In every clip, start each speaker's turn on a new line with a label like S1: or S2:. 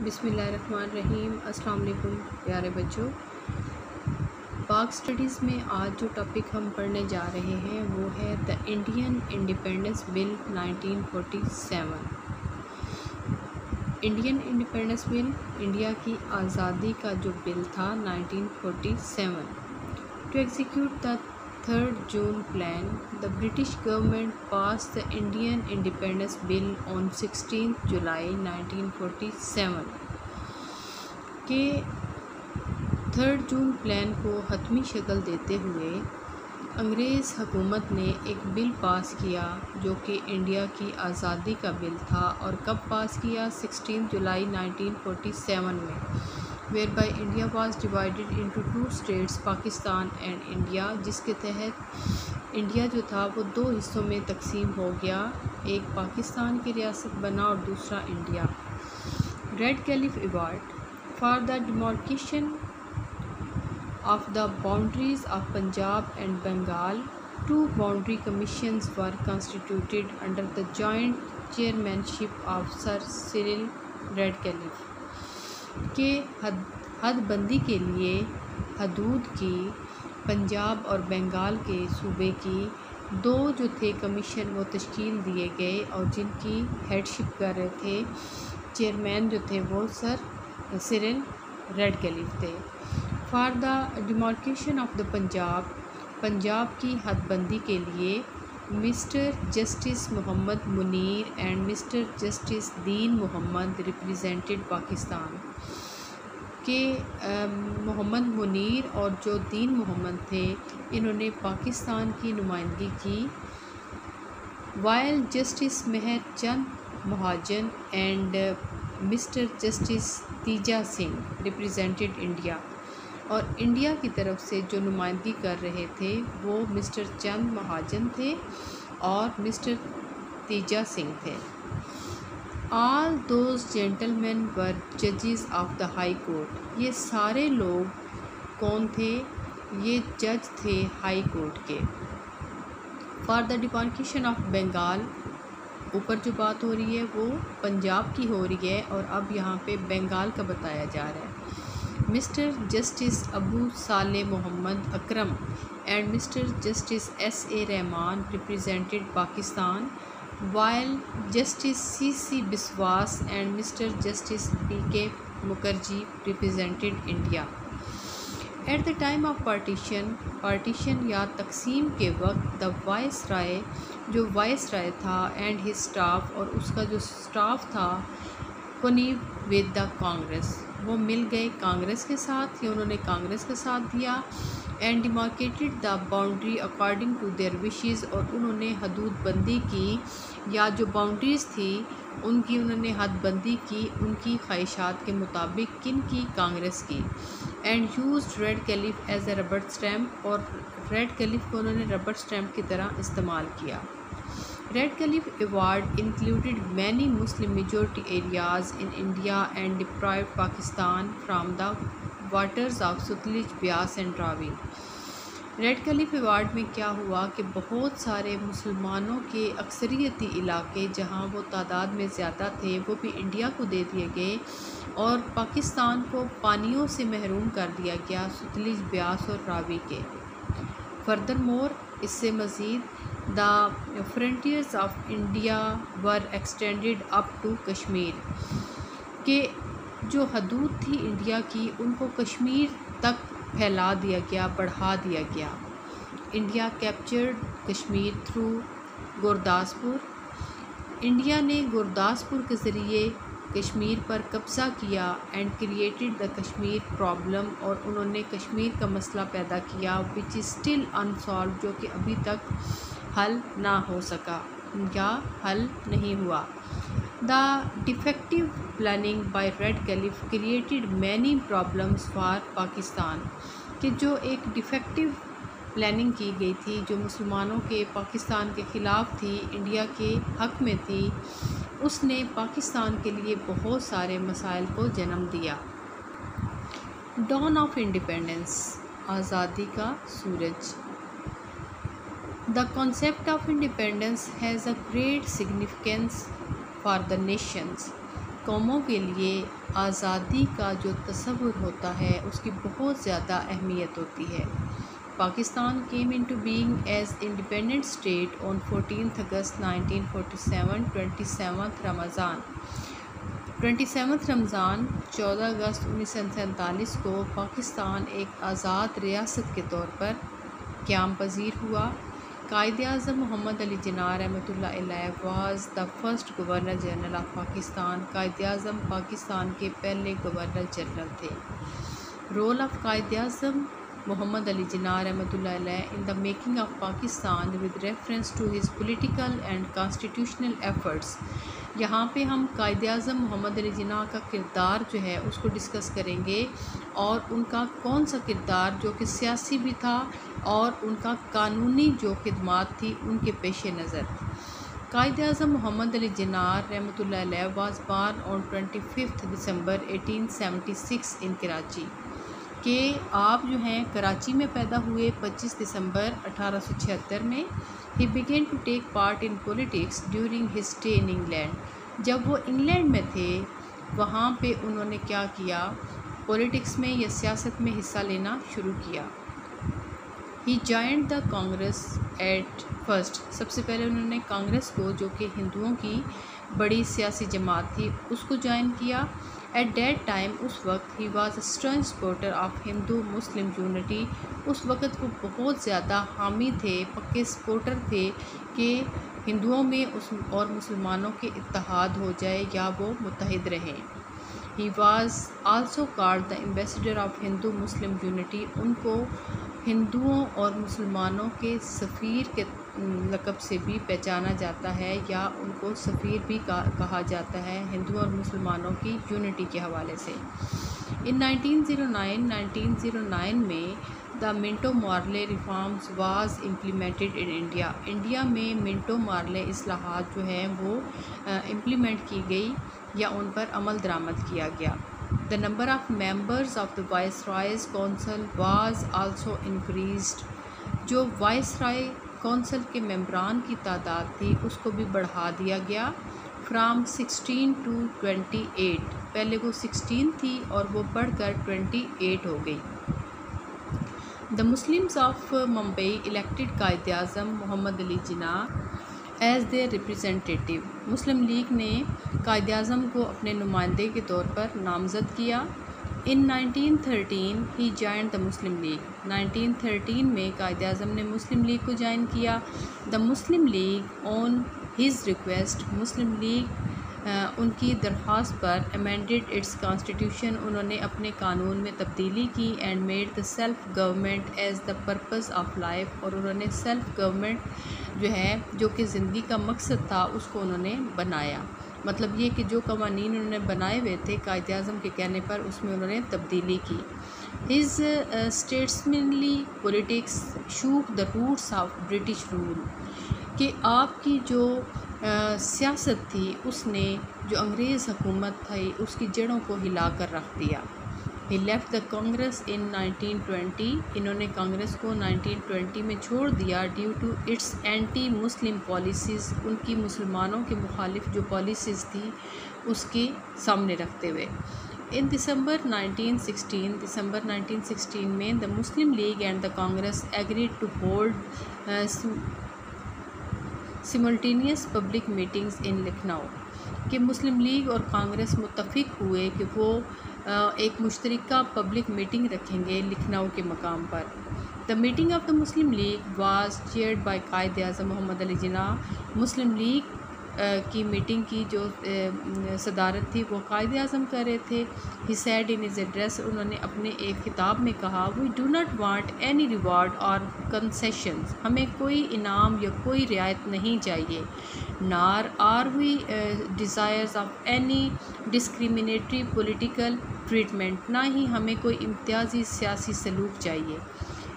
S1: बिस्मिल्लाहिर्रहमानिर्रहीम। अस्सलाम वालेकुम प्यारे बच्चों। पाक स्टडीज़ में आज जो टॉपिक हम पढ़ने जा रहे हैं वो है the Indian independence bill 1947। Indian independence bill India की आज़ादी का जो बिल था 1947। To execute the 3rd June plan, the British government passed the Indian Independence Bill on 16th July 1947 के 3rd जून प्लान को हतमी शक्ल देते हुए अंग्रेज़ हुकूमत ने एक बिल पास किया जो कि इंडिया की आज़ादी का बिल था। और कब पास किया? 16 जुलाई 1947 में, whereby India was divided into 2 states, Pakistan and India, जिसके तहत इंडिया जो था वो 2 हिस्सों में तकसीम हो गया। एक पाकिस्तान की रियासत बना और दूसरा India. Red caliph award for the demarcation of the boundaries of Punjab and Bengal, 2 boundary commissions were constituted under the joint chairmanship of Sir Cyril Radcliffe के हदबंदी के लिए हदूद की पंजाब और बंगाल के सूबे की 2 जो थे कमीशन वो तश्कील दिए गए और जिनकी हेडशिप कर रहे थे, चेयरमैन जो थे वो सर सिरिल रेडक्लिफ थे। For the demarcation of the Punjab की हदबंदी के लिए mister justice Muhammad Munir and mister justice Din Muhammad represented Pakistan के मोहम्मद मुनीर और जो दीन मोहम्मद थे इन्होंने पाकिस्तान की नुमाइंदगी की। While justice Mehr Chand Mahajan and mister justice Teja Singh represented India, और इंडिया की तरफ से जो नुमाइंदगी कर रहे थे वो मिस्टर चंद महाजन थे और मिस्टर तीजा सिंह थे। ऑल दोज जेंटलमैन वर जजेस ऑफ द हाई कोर्ट, ये सारे लोग कौन थे? ये जज थे हाई कोर्ट के। For the demarcation of Bengal, ऊपर जो बात हो रही है वो पंजाब की हो रही है और अब यहाँ पे बंगाल का बताया जा रहा है। Mister Justice Abu Saleh Mohammad Akram and mister Justice S.A. Rahman represented Pakistan, while Justice C.C. Biswas and mister Justice B.K. Mukherjee represented India. At the time of partition या तकसीम के वक्त द वाइस राय, जो वाइस राय था एंड हिज स्टाफ, और उसका जो स्टाफ था कोनीव विद द कांग्रेस, वो मिल गए कांग्रेस के साथ या उन्होंने कांग्रेस का साथ दिया। And demarcated the boundary according to their wishes, और उन्होंने हदूद बंदी की या जो बाउंड्रीज़ थी उनकी उन्होंने हदबंदी की उनकी ख्वाहिशात के मुताबिक। किन की? कांग्रेस की। And used Radcliffe as a rubber stamp, और रेड कैलिफ को उन्होंने रबर स्टैम्प की तरह इस्तेमाल किया। Radcliffe award included many Muslim majority areas in India and deprived Pakistan from the waters of Sutlej, Beas and Ravi. Radcliffe award में क्या हुआ कि बहुत सारे मुसलमानों के अक्सरियती इलाके जहाँ वो तादाद में ज़्यादा थे वो भी इंडिया को दे दिए गए और पाकिस्तान को पानियों से महरूम कर दिया गया, सतलुज, ब्यास और रावी के। फर्दर मोर, इससे मज़ीद the frontiers of India were extended up to Kashmir, के जो हदूद थी इंडिया की उनको कश्मीर तक फैला दिया गया, बढ़ा दिया गया। India captured Kashmir through Gurdaspur, India ने गुरदासपुर के ज़रिए कश्मीर पर कब्ज़ा किया and created the Kashmir problem, और उन्होंने कश्मीर का मसला पैदा किया विच इज़ स्टिल अनसॉल्व, जो कि अभी तक हल ना हो सका या हल नहीं हुआ। The defective planning bye red caliph created many problems for Pakistan, कि जो एक डिफेक्टिव प्लानिंग की गई थी जो मुसलमानों के पाकिस्तान के ख़िलाफ़ थी, इंडिया के हक़ में थी, उसने पाकिस्तान के लिए बहुत सारे मसाइल को जन्म दिया। डॉन ऑफ इंडिपेंडेंस, आज़ादी का सूरज। The concept of independence has a great significance for the nations. कौमों के लिए आज़ादी का जो तसव्वुर होता है उसकी बहुत ज़्यादा अहमियत होती है। Pakistan came into being as independent state on 14th August 1947, 27th Ramzan 14 अगस्त 1947 को पाकिस्तान एक आज़ाद रियासत के तौर पर क़याम पज़ीर हुआ। कायद-ए-आज़म मोहम्मद अली जिन्ना रहमतुल्लाह अलैह was the first governor general of Pakistan. Quaid-e-Azam Pakistan के पहले गवर्नर जनरल थे। रोल ऑफ कायद-ए-आज़म मोहम्मद अली जिन्ना रहमतुल्लाह अलैह in the making of Pakistan with reference to his political and constitutional efforts. यहाँ पे हम कायद-ए-आज़म मोहम्मद अली जिन्ना का किरदार जो है उसको डिस्कस करेंगे और उनका कौन सा किरदार जो कि सियासी भी था और उनका कानूनी जो खिदमात थी उनके पेश नज़र। कायद-ए-आज़म मोहम्मद अली जिन्ना रहमतुल्लाह अलैह वाज बॉर्न ऑन 25 दिसंबर 1876 इन कराची कि आप जो हैं कराची में पैदा हुए 25 दिसंबर 1876 में। He began to take part in politics during his stay in England. जब वो इंग्लैंड में थे वहाँ पे उन्होंने क्या किया, पॉलिटिक्स में या सियासत में हिस्सा लेना शुरू किया। He joined the Congress at first. सबसे पहले उन्होंने कांग्रेस को, जो कि हिंदुओं की बड़ी सियासी जमात थी, उसको ज्वाइन किया। एट दैट टाइम, उस वक्त, he was a stern supporter of Hindu Muslim unity. उस वक्त वो बहुत ज़्यादा हामी थे, पक्के सपोर्टर थे कि हिंदुओं में और मुसलमानों के इत्तेहाद हो जाए या वो मुत्तहिद रहें। He was also called the ambassador of Hindu Muslim unity. उनको हिंदुओं और मुसलमानों के सफ़ीर के लक़ब से भी पहचाना जाता है या उनको सफ़ीर भी कहा जाता है हिंदुओं और मुसलमानों की यूनिटी के हवाले से। इन 1909 में the Minto Marley reforms was implemented in India. India में मिंटो मार्ले इस्लाहात जो हैं वो इम्प्लीमेंट की गई या उन पर अमल दरामद किया गया। The number of members of the viceroy's council was also increased. जो वाइसरॉय काउंसिल के मेंबरान की तादाद थी उसको भी बढ़ा दिया गया। फ्राम 16 to 28, पहले वो 16 थी और वो बढ़कर 28 हो गई। The Muslims of Mumbai elected Quaid-e-Azam Muhammad Ali Jinnah as their representative. Muslim league ने कायद-ए-आज़म को अपने नुमाइंदे के तौर पर नामज़द किया। इन 1913 ही जॉइंड द मुस्लिम लीग। 1913 में कायद-ए-आज़म ने मुस्लिम लीग को ज्वाइन किया। The Muslim league on his request, Muslim league उनकी दरख्वास्त पर अमेंडेड इट्स कॉन्स्टिट्यूशन। उन्होंने अपने कानून में तब्दीली की। And made the self government as the purpose of life. और उन्होंने सेल्फ गवर्नमेंट जो है, जो कि ज़िंदगी का मकसद था, उसको उन्होंने बनाया। मतलब ये कि जो कवानीन उन्होंने बनाए हुए थे कायद-ए-आज़म के कहने पर, उसमें उन्होंने तब्दीली की। His statesmanly politics shook the roots of British rule. कि आपकी जो सियासत थी उसने जो अंग्रेज़ हुकूमत थी उसकी जड़ों को हिला कर रख दिया। He left the Congress in 1920। इन्होंने कांग्रेस को 1920 में छोड़ दिया due to its anti Muslim policies. उनकी मुसलमानों के मुखालिफ जो पॉलिसीज़ थी उसके सामने रखते हुए। इन दिसंबर 1916 में the Muslim league and the Congress agreed to hold simultaneous public meetings in Lucknow. कि मुस्लिम लीग और कांग्रेस मुत्तफिक हुए कि वो एक मुश्तरका पब्लिक मीटिंग रखेंगे लखनऊ के मकाम पर। The meeting of the Muslim league was chaired by Quaid-e-Azam Muhammad Ali Jinnah. Muslim league की मीटिंग की जो सदारत थी वो कायद-ए-आज़म कर रहे थे। He said in his address, उन्होंने अपने एक खिताब में कहा, we do not want any reward or concessions. हमें कोई इनाम या कोई रियायत नहीं चाहिए। Nor are we desirous of any discriminatory political treatment. ना ही हमें कोई इम्तियाजी सियासी सलूक चाहिए।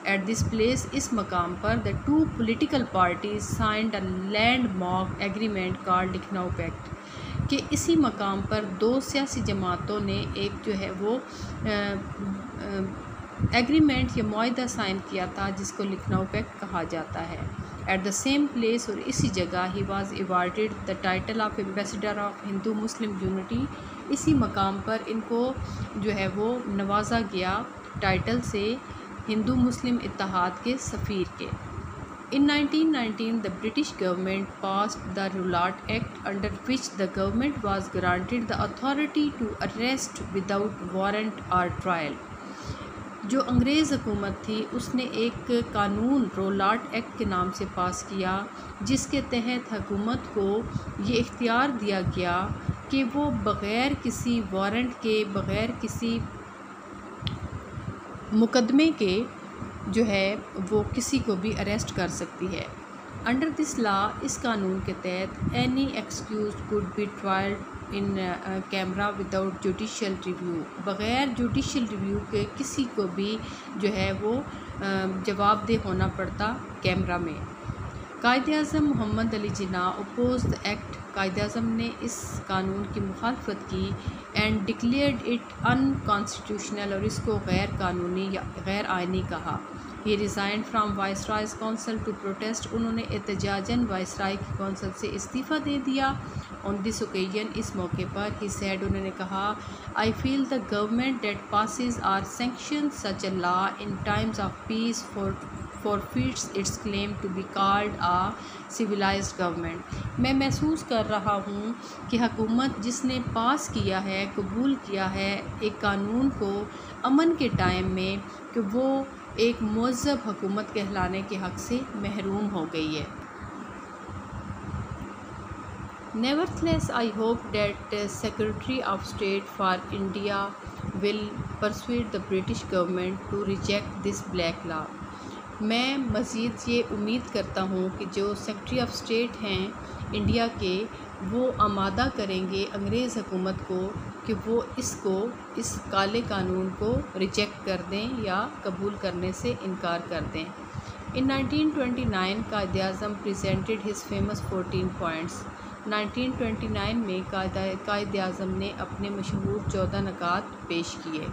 S1: एट दिस प्लेस, इस मकाम पर, the two political parties signed a landmark agreement called Lucknow pact. कि इसी मकाम पर दो सियासी जमातों ने एक जो है वो एग्रीमेंट या मुआहदा साइन किया था जिसको लखनऊ पैक्ट कहा जाता है। एट द सेम प्लेस, और इसी जगह he was awarded the title of ambassador of Hindu Muslim unity. इसी मकाम पर इनको जो है वो नवाजा गया टाइटल से हिंदू मुस्लिम इत्तेहाद के सफ़ीर के। In 1919, the British government passed the Rowlatt Act, under which the government was granted the authority to arrest without warrant or trial. जो अंग्रेज़ हुकूमत थी उसने एक कानून रोलाट एक्ट के नाम से पास किया, जिसके तहत हुकूमत को ये इख्तियार दिया गया कि वो बग़ैर किसी वारंट के, बग़ैर किसी मुकदमे के जो है वो किसी को भी अरेस्ट कर सकती है। अंडर दिस लॉ, इस कानून के तहत any accused could be trialled in camera without judicial review, बग़ैर जुडिशल रिव्यू के किसी को भी जो है वो जवाबदेह होना पड़ता कैमरा में। कायद-ए-आज़म मोहम्मद अली जिन्ना अपोज द एक्ट, कायद-ए-आज़म ने इस कानून की मुखालफत की एंड डिक्लेयर्ड इट अनकॉन्स्टिट्यूशनल, और इसको गैर कानूनी या गैर आइनी कहा। He resign from viceroy's council to protest, उन्होंने एहतजाजन वाइसराय की कौंसल से इस्तीफ़ा दे दिया। ऑन दिस ओकेजन, इस मौके पर ही सैड, उन्होंने कहा, I feel the government that passes or sanction such a law in times of peace forfeits its claim to be called a civilized government। मैं महसूस कर रहा हूँ कि हुकूमत जिसने पास किया है, कबूल किया है एक कानून को अमन के टाइम में, कि वो एक मुहज़्ज़ब हुकूमत कहलाने के हक़ से महरूम हो गई है। Nevertheless, I hope that Secretary of State for India will persuade the British government to reject this black law। मैं मज़ीद ये उम्मीद करता हूँ कि जो सेक्रेटरी ऑफ स्टेट हैं इंडिया के, वो आमादा करेंगे अंग्रेज़ हुकूमत को कि वो इस काले कानून को रिजेक्ट कर दें या कबूल करने से इनकार कर दें। इन 1929 Quaid-e-Azam presented his famous 14 points. 1929 में कायद-ए-आज़म ने अपने मशहूर 14 नकात पेश किए।